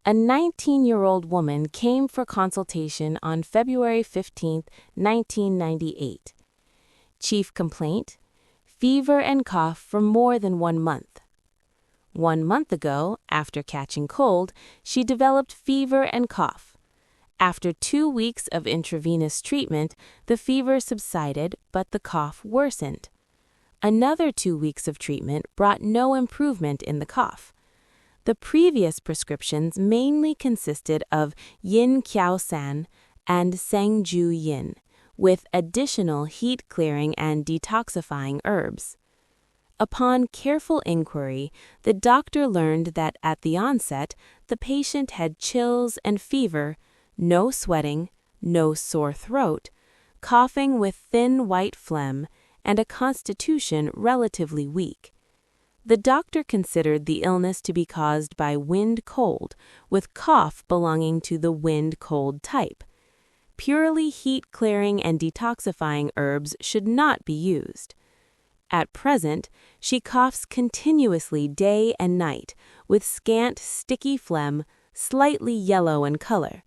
A 19-year-old woman came for consultation on February 15, 1998. Chief complaint: fever and cough for more than 1 month. 1 month ago, after catching cold, she developed fever and cough. After 2 weeks of intravenous treatment, the fever subsided, but the cough worsened. Another 2 weeks of treatment brought no improvement in the cough. The previous prescriptions mainly consisted of Yin Kiao San and Sang Ju Yin, with additional heat-clearing and detoxifying herbs. Upon careful inquiry, the doctor learned that at the onset, the patient had chills and fever, no sweating, no sore throat, coughing with thin white phlegm, and a constitution relatively weak. The doctor considered the illness to be caused by wind cold, with cough belonging to the wind cold type. Purely heat-clearing and detoxifying herbs should not be used. At present, she coughs continuously day and night, with scant, sticky phlegm, slightly yellow in color.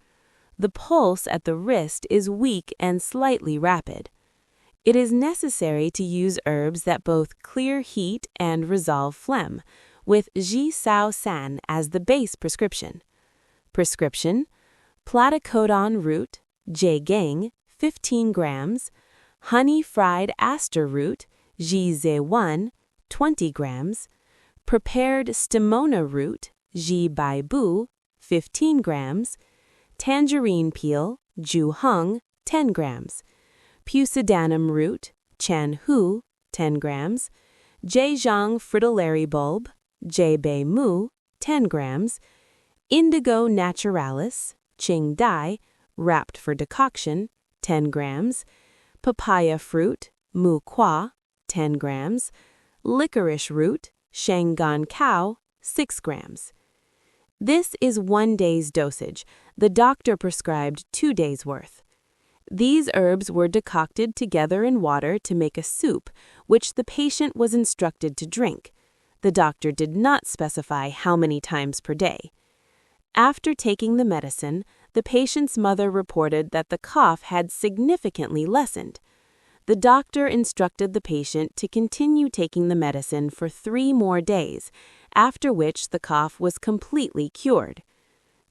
The pulse at the wrist is weak and slightly rapid. It is necessary to use herbs that both clear heat and resolve phlegm, with Zhì Sòu Sǎn as the base prescription. Prescription: platycodon root, Gang, 15 grams, honey fried aster root, Zhì 1, 20 grams, prepared stemona root, Zhì Bu, 15 grams, tangerine peel, Ju Hung, 10 grams, Pusidanum root, Chan Hu, 10 grams, Zhejiang fritillary bulb, Bei Mu, 10 grams, Indigo naturalis, Qing Dai, wrapped for decoction, 10 grams, papaya fruit, Mu Qua, 10 grams, licorice root, Shangan Cao, 6 grams. This is 1 day's dosage. The doctor prescribed 2 days' worth. These herbs were decocted together in water to make a soup, which the patient was instructed to drink. The doctor did not specify how many times per day. After taking the medicine, the patient's mother reported that the cough had significantly lessened. The doctor instructed the patient to continue taking the medicine for 3 more days, after which the cough was completely cured.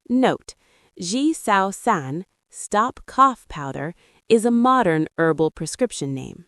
Note: Zhì Sòu Sǎn, Stop Cough Powder, is a modern herbal prescription name.